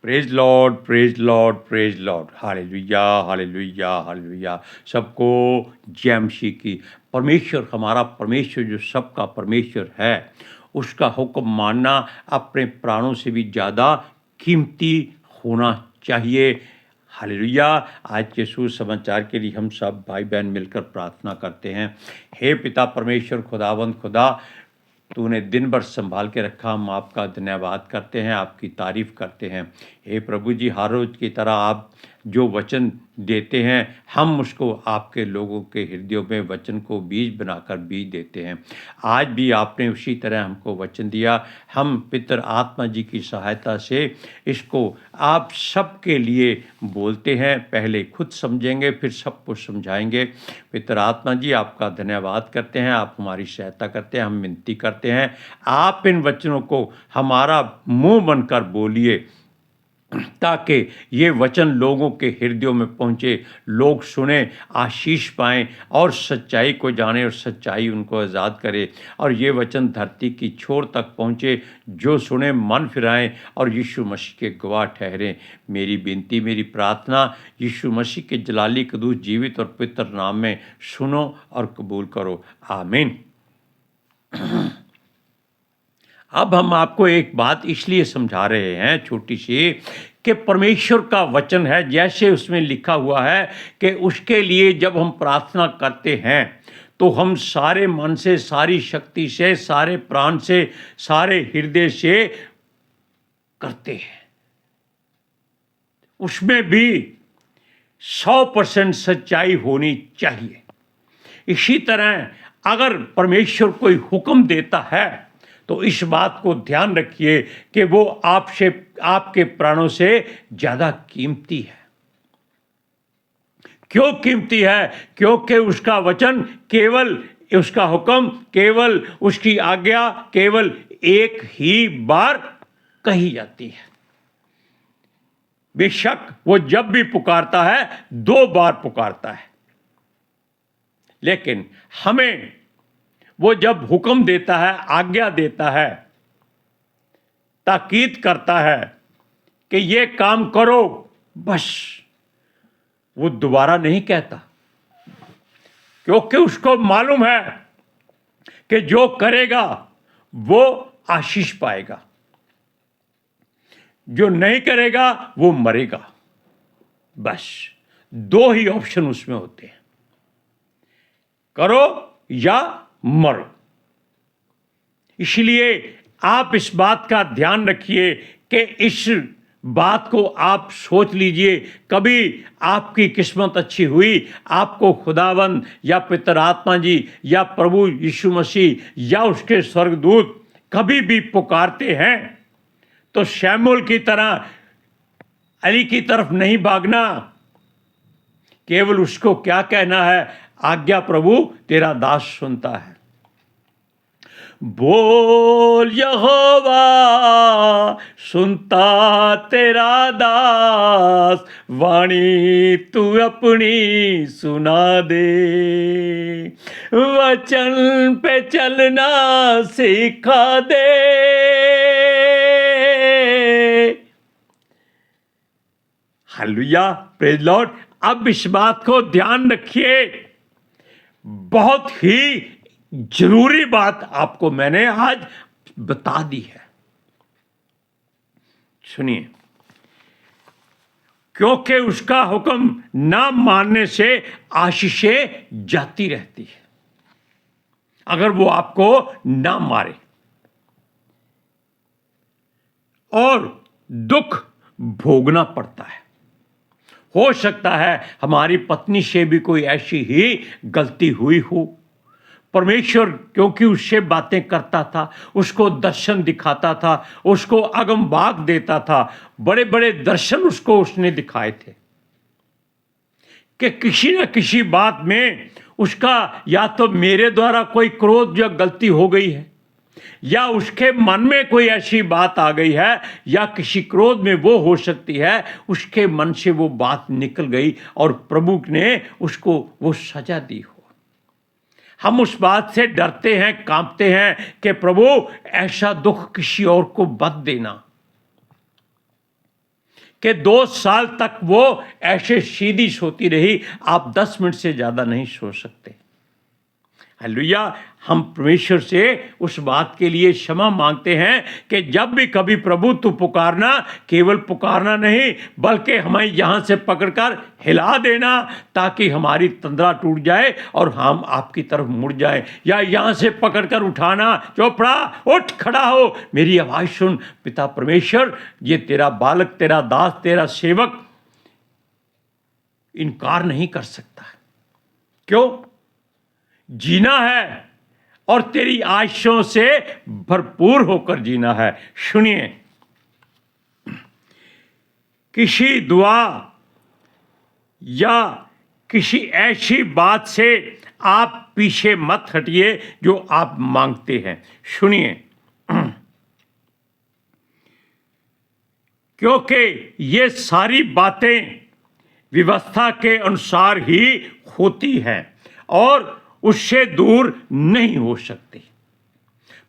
Praise Lord, praise Lord, praise Lord. Hallelujah, hallelujah, hallelujah. सबको जय मसीह की। परमेश्वर, हमारा परमेश्वर जो सबका परमेश्वर है, उसका हुक्म मानना अपने प्राणों से भी ज़्यादा कीमती होना चाहिए। हालेलुया। आज के सुसमाचार के लिए हम सब भाई बहन मिलकर प्रार्थना करते हैं। हे पिता परमेश्वर, खुदावंद खुदा, तूने दिन भर संभाल के रखा, हम आपका धन्यवाद करते हैं, आपकी तारीफ करते हैं। हे प्रभु जी, हर रोज की तरह आप जो वचन देते हैं, हम उसको आपके लोगों के हृदयों में वचन को बीज बनाकर बीज देते हैं। आज भी आपने उसी तरह हमको वचन दिया। हम पितर आत्मा जी की सहायता से इसको आप सबके लिए बोलते हैं। पहले खुद समझेंगे, फिर सबको समझाएंगे। पितर आत्मा जी, आपका धन्यवाद करते हैं, आप हमारी सहायता करते हैं। हम विनती करते हैं, आप इन वचनों को हमारा मुंह बनकर बोलिए, ताकि ये वचन लोगों के हृदयों में पहुँचे, लोग सुने, आशीष पाएँ और सच्चाई को जाने और सच्चाई उनको आज़ाद करे। और ये वचन धरती की छोर तक पहुँचे, जो सुने मन फिराएं और यीशु मसीह के गवाह ठहरें। मेरी विनती, मेरी प्रार्थना यीशु मसीह के जलाली कदूस जीवित और पवित्र नाम में सुनो और कबूल करो। आमीन। अब हम आपको एक बात इसलिए समझा रहे हैं छोटी सी, कि परमेश्वर का वचन है, जैसे उसमें लिखा हुआ है कि उसके लिए जब हम प्रार्थना करते हैं तो हम सारे मन से, सारी शक्ति से, सारे प्राण से, सारे हृदय से करते हैं। उसमें भी 100% सच्चाई होनी चाहिए। इसी तरह अगर परमेश्वर कोई हुक्म देता है तो इस बात को ध्यान रखिए कि वो आपसे, आपके प्राणों से ज़्यादा कीमती है। क्यों कीमती है? क्योंकि उसका वचन केवल, उसका हुक्म केवल, उसकी आज्ञा केवल एक ही बार कही जाती है। बेशक वो जब भी पुकारता है 2 बार पुकारता है, लेकिन हमें वो जब हुक्म देता है, आज्ञा देता है, ताकीद करता है कि ये काम करो, बस वो दोबारा नहीं कहता, क्योंकि उसको मालूम है कि जो करेगा वो आशीष पाएगा, जो नहीं करेगा वो मरेगा। बस 2 ही ऑप्शन उसमें होते हैं, करो या मरो। इसलिए आप इस बात का ध्यान रखिए कि इस बात को आप सोच लीजिए। कभी आपकी किस्मत अच्छी हुई, आपको खुदावंद या पितर आत्मा जी या प्रभु यीशु मसीह या उसके स्वर्गदूत कभी भी पुकारते हैं, तो शैमुल की तरह अली की तरफ नहीं भागना। केवल उसको क्या कहना है? आज्ञा प्रभु, तेरा दास सुनता है। बोल यहोवा, सुनता तेरा दास, वाणी तू अपनी सुना दे, वचन पे चलना सिखा दे। Hallelujah, praise Lord. अब इस बात को ध्यान रखिए, बहुत ही जरूरी बात आपको मैंने आज बता दी है। सुनिए, क्योंकि उसका हुक्म ना मानने से आशीषें जाती रहती है। अगर वो आपको ना मारे और दुख भोगना पड़ता है। हो सकता है हमारी पत्नी से भी कोई ऐसी ही गलती हुई हो। परमेश्वर क्योंकि उससे बातें करता था, उसको दर्शन दिखाता था, उसको अगम बाग देता था, बड़े बड़े दर्शन उसको उसने दिखाए थे कि किसी न किसी बात में उसका या तो मेरे द्वारा कोई क्रोध या गलती हो गई है, या उसके मन में कोई ऐसी बात आ गई है, या किसी क्रोध में वो हो सकती है, उसके मन से वो बात निकल गई और प्रभु ने उसको वो सजा दी हो। हम उस बात से डरते हैं, कांपते हैं कि प्रभु ऐसा दुख किसी और को मत देना। कि 2 साल तक वो ऐसे सीधी सोती रही। आप 10 मिनट से ज़्यादा नहीं सो सकते। हालेलुया। हम परमेश्वर से उस बात के लिए क्षमा मांगते हैं कि जब भी कभी प्रभु तू पुकारना, केवल पुकारना नहीं बल्कि हमें यहाँ से पकड़कर हिला देना, ताकि हमारी तंद्रा टूट जाए और हम आपकी तरफ मुड़ जाए। या यहाँ से पकड़कर उठाना, चोपड़ा उठ खड़ा हो, मेरी आवाज़ सुन। पिता परमेश्वर, ये तेरा बालक, तेरा दास, तेरा सेवक इनकार नहीं कर सकता। क्यों? जीना है और तेरी आशीषों से भरपूर होकर जीना है। सुनिए, किसी दुआ या किसी ऐसी बात से आप पीछे मत हटिए जो आप मांगते हैं। सुनिए, क्योंकि ये सारी बातें व्यवस्था के अनुसार ही होती हैं और उससे दूर नहीं हो सकती।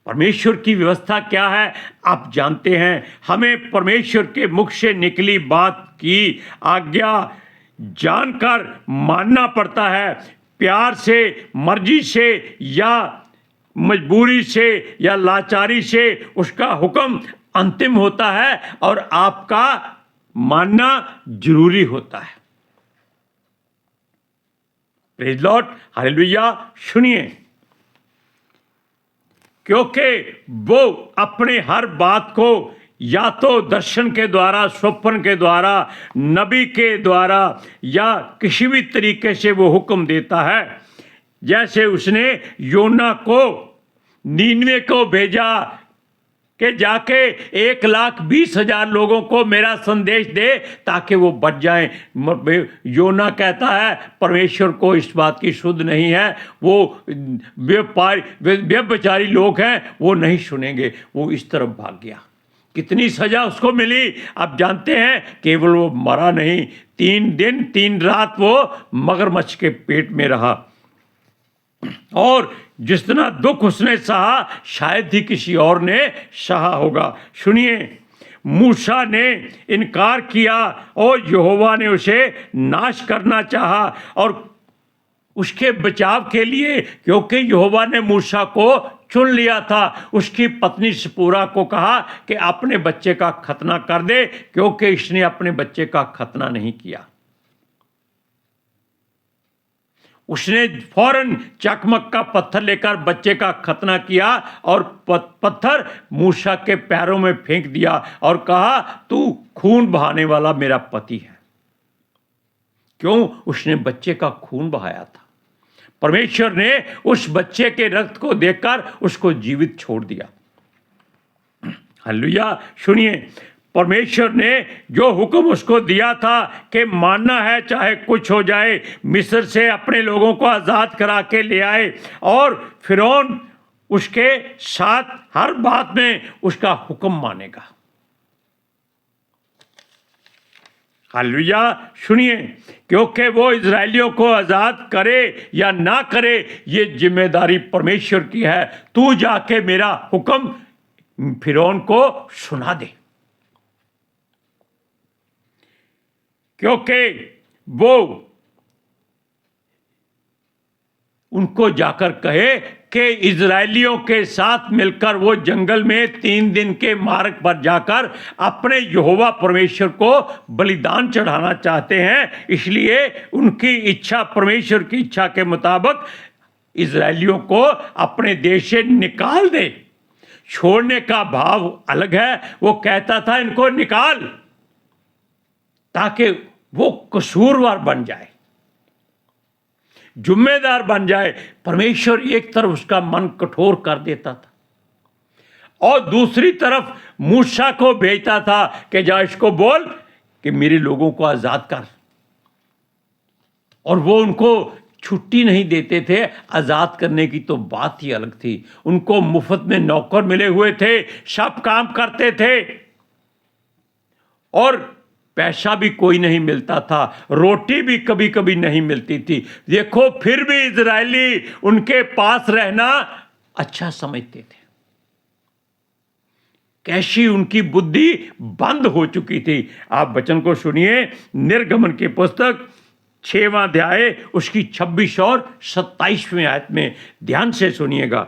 परमेश्वर की व्यवस्था क्या है आप जानते हैं। हमें परमेश्वर के मुख से निकली बात की आज्ञा जानकर मानना पड़ता है। प्यार से, मर्जी से या मजबूरी से या लाचारी से उसका हुक्म अंतिम होता है और आपका मानना जरूरी होता है। Praise Lord, hallelujah. सुनिए, क्योंकि वो अपने हर बात को या तो दर्शन के द्वारा, स्वप्न के द्वारा, नबी के द्वारा या किसी भी तरीके से वो हुक्म देता है। जैसे उसने योना को नीनवे को भेजा कि जाके 1,20,000 लोगों को मेरा संदेश दे ताकि वो बच जाएं। योना कहता है परमेश्वर को इस बात की सुध नहीं है, वो व्यभिचारी लोग हैं, वो नहीं सुनेंगे। वो इस तरफ भाग गया। कितनी सजा उसको मिली आप जानते हैं। केवल वो मरा नहीं, 3 दिन 3 रात वो मगरमच्छ के पेट में रहा और जितना दुख उसने सहा शायद ही किसी और ने सहा होगा। सुनिए, मूसा ने इनकार किया और यहोवा ने उसे नाश करना चाहा और उसके बचाव के लिए, क्योंकि यहोवा ने मूसा को चुन लिया था, उसकी पत्नी सिपोरा को कहा कि अपने बच्चे का खतना कर दे, क्योंकि इसने अपने बच्चे का खतना नहीं किया। उसने फौरन चकमक का पत्थर लेकर बच्चे का खतना किया और पत्थर मूसा के पैरों में फेंक दिया और कहा तू खून बहाने वाला मेरा पति है। क्यों? उसने बच्चे का खून बहाया था। परमेश्वर ने उस बच्चे के रक्त को देखकर उसको जीवित छोड़ दिया। हालेलुया। सुनिए, परमेश्वर ने जो हुक्म उसको दिया था कि मानना है चाहे कुछ हो जाए, मिस्र से अपने लोगों को आज़ाद करा के ले आए और फिरौन उसके साथ हर बात में उसका हुक्म मानेगा। हालेलुया। सुनिए, क्योंकि वो इजरायलियों को आज़ाद करे या ना करे ये जिम्मेदारी परमेश्वर की है। तू जाके मेरा हुक्म फिरौन को सुना दे, क्योंकि वो उनको जाकर कहे कि इजरायलियों के साथ मिलकर वो जंगल में 3 दिन के मार्ग पर जाकर अपने यहोवा परमेश्वर को बलिदान चढ़ाना चाहते हैं। इसलिए उनकी इच्छा, परमेश्वर की इच्छा के मुताबिक इजरायलियों को अपने देश से निकाल दे। छोड़ने का भाव अलग है। वो कहता था इनको निकाल, ताकि वो कसूरवार बन जाए, जिम्मेदार बन जाए। परमेश्वर एक तरफ उसका मन कठोर कर देता था और दूसरी तरफ मूसा को भेजता था कि जा इसको बोल कि मेरे लोगों को आज़ाद कर। और वो उनको छुट्टी नहीं देते थे। आज़ाद करने की तो बात ही अलग थी। उनको मुफ्त में नौकर मिले हुए थे, सब काम करते थे और पैसा भी कोई नहीं मिलता था, रोटी भी कभी कभी नहीं मिलती थी। देखो, फिर भी इजरायली उनके पास रहना अच्छा समझते थे। कैसी उनकी बुद्धि बंद हो चुकी थी। आप वचन को सुनिए, निर्गमन की पुस्तक 6वां अध्याय उसकी 26 और 27वें आयत में ध्यान से सुनिएगा।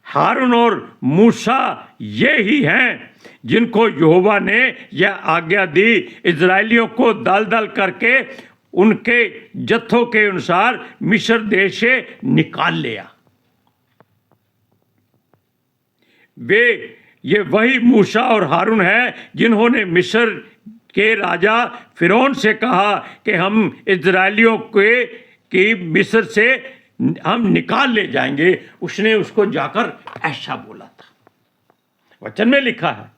हारून और मूसा ये ही हैं जिनको यहोवा ने यह आज्ञा दी, इजराइलियों को दल दल करके उनके जत्थों के अनुसार मिस्र देश से निकाल लिया। ये वही मूसा और हारून है जिन्होंने मिस्र के राजा फिरौन से कहा कि हम इजराइलियों की मिस्र से हम निकाल ले जाएंगे। उसने उसको जाकर ऐसा बोला था, वचन में लिखा है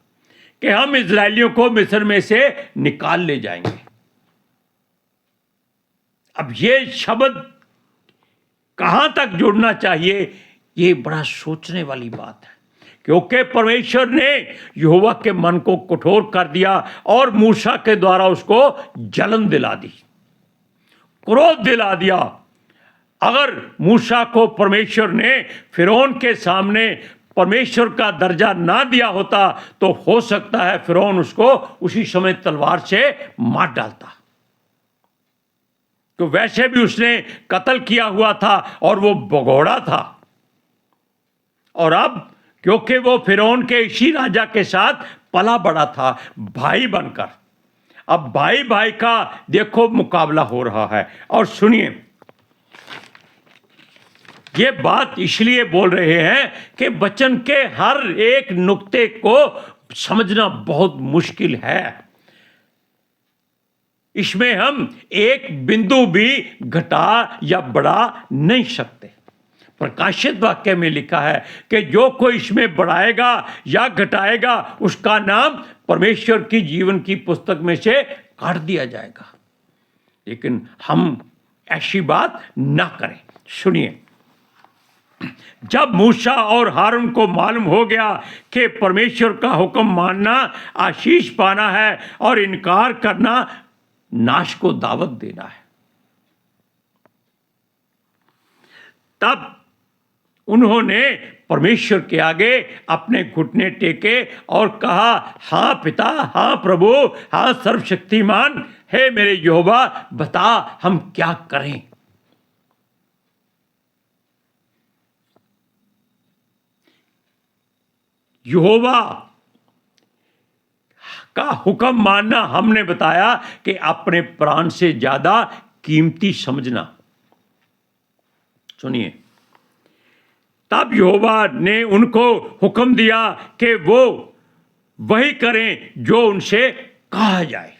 कि हम इजराइलियों को मिस्र में से निकाल ले जाएंगे। अब ये शब्द कहां तक जुड़ना चाहिए, ये बड़ा सोचने वाली बात है, क्योंकि परमेश्वर ने यहोवा के मन को कठोर कर दिया और मूसा के द्वारा उसको जलन दिला दी, क्रोध दिला दिया। अगर मूसा को परमेश्वर ने फिरौन के सामने परमेश्वर का दर्जा ना दिया होता तो हो सकता है फिरौन उसको उसी समय तलवार से मार डालता। तो वैसे भी उसने कत्ल किया हुआ था और वो भगोड़ा था, और अब क्योंकि वो फिरौन के इसी राजा के साथ पला बड़ा था भाई बनकर, अब भाई भाई का देखो मुकाबला हो रहा है। और सुनिए, ये बात इसलिए बोल रहे हैं कि वचन के हर एक नुक्ते को समझना बहुत मुश्किल है। इसमें हम एक बिंदु भी घटा या बढ़ा नहीं सकते। प्रकाशित वाक्य में लिखा है कि जो कोई इसमें बढ़ाएगा या घटाएगा उसका नाम परमेश्वर की जीवन की पुस्तक में से काट दिया जाएगा। लेकिन हम ऐसी बात ना करें। सुनिए, जब मूसा और हारून को मालूम हो गया कि परमेश्वर का हुक्म मानना आशीष पाना है और इनकार करना नाश को दावत देना है, तब उन्होंने परमेश्वर के आगे अपने घुटने टेके और कहा, हाँ पिता, हाँ प्रभु, हाँ सर्वशक्तिमान, हे मेरे यहोवा, बता हम क्या करें। यहोवा का हुक्म मानना हमने बताया कि अपने प्राण से ज्यादा कीमती समझना। सुनिए, तब यहोवा ने उनको हुक्म दिया कि वो वही करें जो उनसे कहा जाए,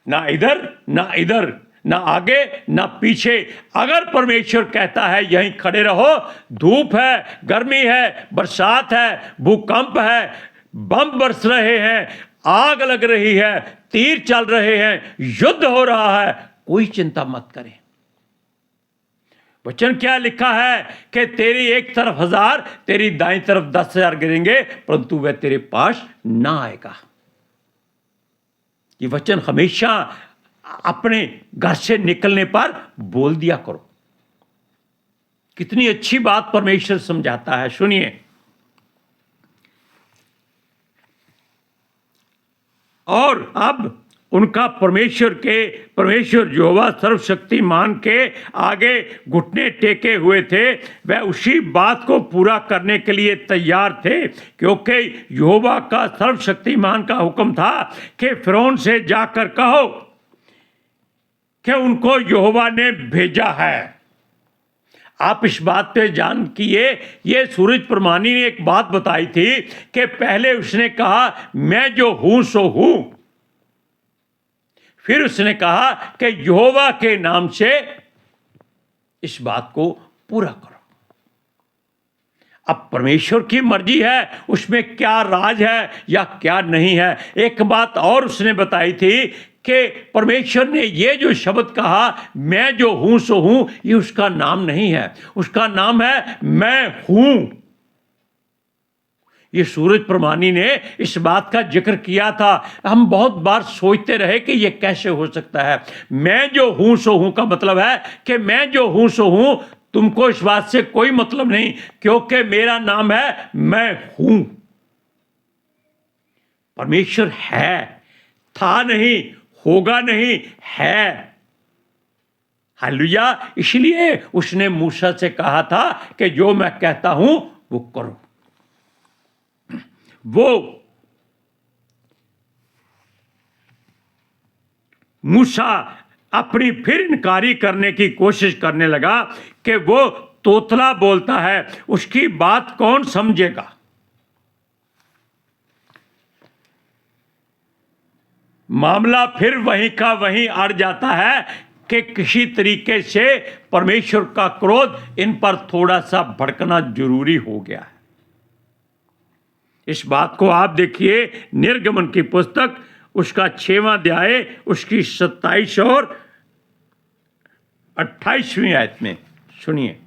ना इधर ना इधर, ना आगे ना पीछे। अगर परमेश्वर कहता है यहीं खड़े रहो, धूप है, गर्मी है, बरसात है, भूकंप है, बम बरस रहे हैं, आग लग रही है, तीर चल रहे हैं, युद्ध हो रहा है, कोई चिंता मत करें। वचन क्या लिखा है कि तेरी एक तरफ 1000, तेरी दाईं तरफ 10,000 गिरेंगे, परंतु वह तेरे पास ना आएगा। ये वचन हमेशा अपने घर से निकलने पर बोल दिया करो। कितनी अच्छी बात परमेश्वर समझाता है। सुनिए, और अब उनका परमेश्वर यहोवा सर्वशक्तिमान के आगे घुटने टेके हुए थे, वह उसी बात को पूरा करने के लिए तैयार थे, क्योंकि यहोवा का सर्वशक्तिमान का हुक्म था कि फिरौन से जाकर कहो कि उनको यहोवा ने भेजा है। आप इस बात पे जान किए, ये सूरज प्रमाणी ने एक बात बताई थी कि पहले उसने कहा मैं जो हूं सो हूं, फिर उसने कहा कि यहोवा के नाम से इस बात को पूरा करो। अब परमेश्वर की मर्जी है, उसमें क्या राज है या क्या नहीं है। एक बात और उसने बताई थी कि परमेश्वर ने ये जो शब्द कहा मैं जो हूं सो हूं, ये उसका नाम नहीं है, उसका नाम है मैं हूं। ये सूरज प्रमाणी ने इस बात का जिक्र किया था। हम बहुत बार सोचते रहे कि ये कैसे हो सकता है। मैं जो हूं सो हूं का मतलब है कि मैं जो हूं सो हूं तुमको इस बात से कोई मतलब नहीं, क्योंकि मेरा नाम है मैं हूं। परमेश्वर है, था नहीं, होगा नहीं, है। हालेलुया। इसलिए उसने मूसा से कहा था कि जो मैं कहता हूं वो करो। वो मूसा अपनी फिर इनकारी करने की कोशिश करने लगा कि वो तोतला बोलता है, उसकी बात कौन समझेगा। मामला फिर वहीं का वहीं अड़ जाता है कि किसी तरीके से परमेश्वर का क्रोध इन पर थोड़ा सा भड़कना जरूरी हो गया है। इस बात को आप देखिए निर्गमन की पुस्तक उसका 6वां अध्याय उसकी 27 और 28वीं आयत में सुनिए।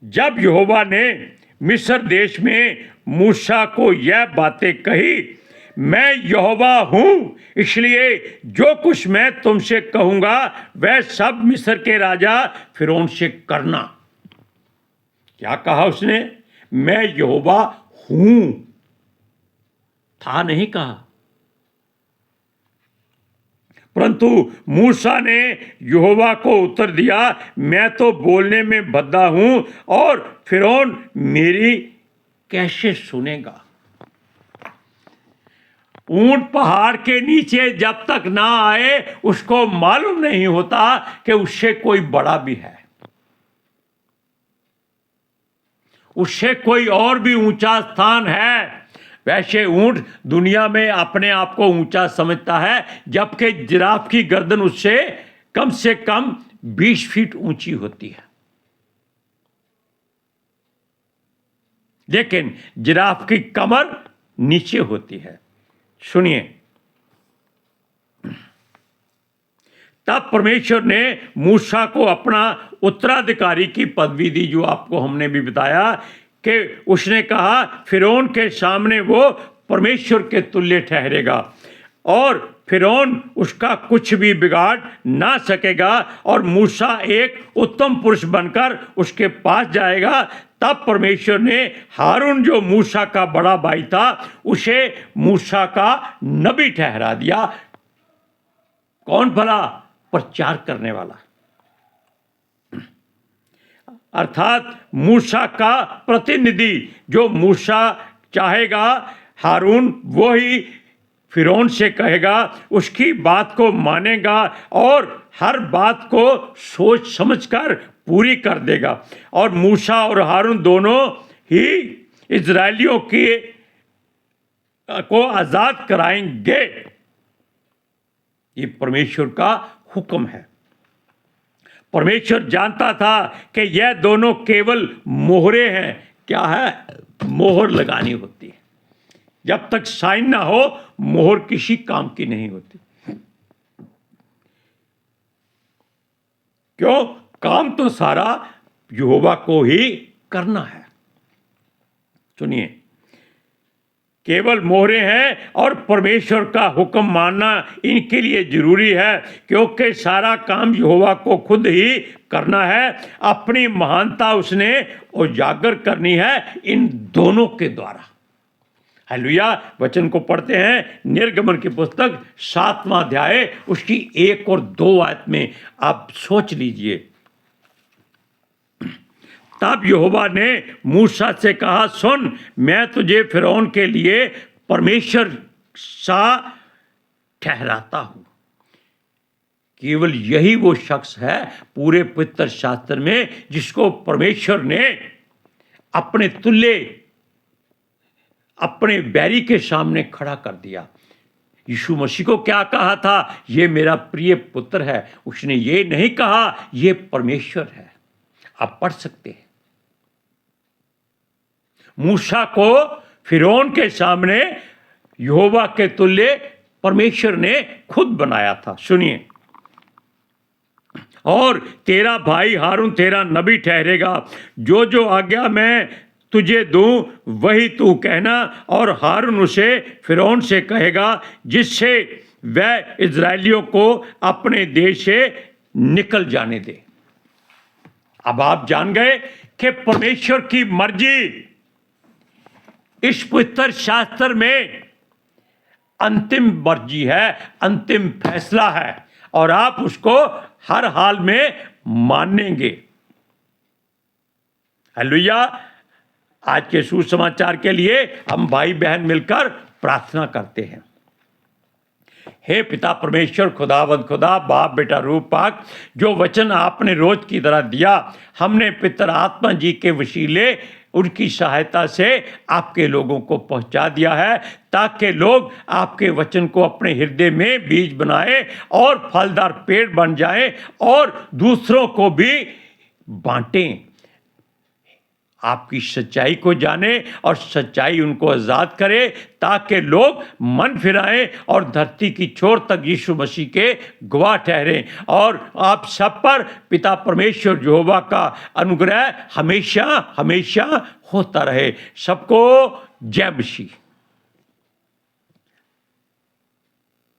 जब यहोवा ने मिस्र देश में मूसा को यह बातें कही, मैं यहोवा हूं, इसलिए जो कुछ मैं तुमसे कहूंगा वह सब मिस्र के राजा फिरौन से करना। क्या कहा उसने? मैं यहोवा हूं, था नहीं कहा। परंतु मूसा ने यहोवा को उत्तर दिया, मैं तो बोलने में भद्दा हूं और फिरौन मेरी कैसे सुनेगा। ऊंट पहाड़ के नीचे जब तक ना आए उसको मालूम नहीं होता कि उससे कोई बड़ा भी है, उससे कोई और भी ऊंचा स्थान है। वैसे ऊंट दुनिया में अपने आप को ऊंचा समझता है, जबकि जिराफ की गर्दन उससे कम से कम 20 फीट ऊंची होती है। लेकिन जिराफ की कमर नीचे होती है। सुनिए, तब परमेश्वर ने मूसा को अपना उत्तराधिकारी की पदवी दी, जो आपको हमने भी बताया कि उसने कहा फिरौन के सामने वो परमेश्वर के तुल्य ठहरेगा और फिरौन उसका कुछ भी बिगाड़ ना सकेगा और मूसा एक उत्तम पुरुष बनकर उसके पास जाएगा। तब परमेश्वर ने हारून जो मूसा का बड़ा भाई था उसे मूसा का नबी ठहरा दिया। कौन भला? प्रचार करने वाला, अर्थात मूसा का प्रतिनिधि। जो मूसा चाहेगा हारून वो ही फिरौन से कहेगा, उसकी बात को मानेगा और हर बात को सोच समझकर पूरी कर देगा। और मूसा और हारून दोनों ही इजरायलियों को आजाद कराएंगे। ये परमेश्वर का हुक्म है। परमेश्वर जानता था कि यह दोनों केवल मोहरे हैं। क्या है? मोहर लगानी होती है। जब तक साइन ना हो मोहर किसी काम की नहीं होती। क्यों? काम तो सारा यहोवा को ही करना है। सुनिए, केवल मोहरे हैं और परमेश्वर का हुक्म मानना इनके लिए जरूरी है, क्योंकि सारा काम यहोवा को खुद ही करना है। अपनी महानता उसने उजागर करनी है इन दोनों के द्वारा। हालेलुया। वचन को पढ़ते हैं, निर्गमन की पुस्तक 7वां अध्याय उसकी 1 और 2 आयत में आप सोच लीजिए। तब यहोवा ने मूसा से कहा, सुन, मैं तुझे फिरौन के लिए परमेश्वर सा ठहराता हूं। केवल यही वो शख्स है पूरे पवित्र शास्त्र में जिसको परमेश्वर ने अपने तुल्य अपने बैरी के सामने खड़ा कर दिया। यीशु मसीह को क्या कहा था? ये मेरा प्रिय पुत्र है। उसने ये नहीं कहा ये परमेश्वर है। आप पढ़ सकते हैं। मूसा को फिरौन के सामने यहोवा के तुल्य परमेश्वर ने खुद बनाया था। सुनिए, और तेरा भाई हारून तेरा नबी ठहरेगा। जो जो आज्ञा मैं तुझे दूं वही तू कहना। और हारून उसे फिरौन से कहेगा जिससे वह इजरायलियों को अपने देश से निकल जाने दे। अब आप जान गए कि परमेश्वर की मर्जी इस पवित्र शास्त्र में अंतिम मर्जी है, अंतिम फैसला है, और आप उसको हर हाल में मानेंगे। हालेलुया। आज के सुसमाचार के लिए हम भाई बहन मिलकर प्रार्थना करते हैं। हे पिता परमेश्वर, खुदावंद खुदा, बाप बेटा रूह पाक, जो वचन आपने रोज की तरह दिया, हमने पितर आत्मा जी के वसीले उनकी सहायता से आपके लोगों को पहुंचा दिया है, ताकि लोग आपके वचन को अपने हृदय में बीज बनाए और फलदार पेड़ बन जाएं और दूसरों को भी बांटें। आपकी सच्चाई को जाने और सच्चाई उनको आज़ाद करे, ताकि लोग मन फिराएं और धरती की छोर तक यीशु मसीह के गवाह ठहरें। और आप सब पर पिता परमेश्वर यहोवा का अनुग्रह हमेशा हमेशा होता रहे। सबको जय मसीह।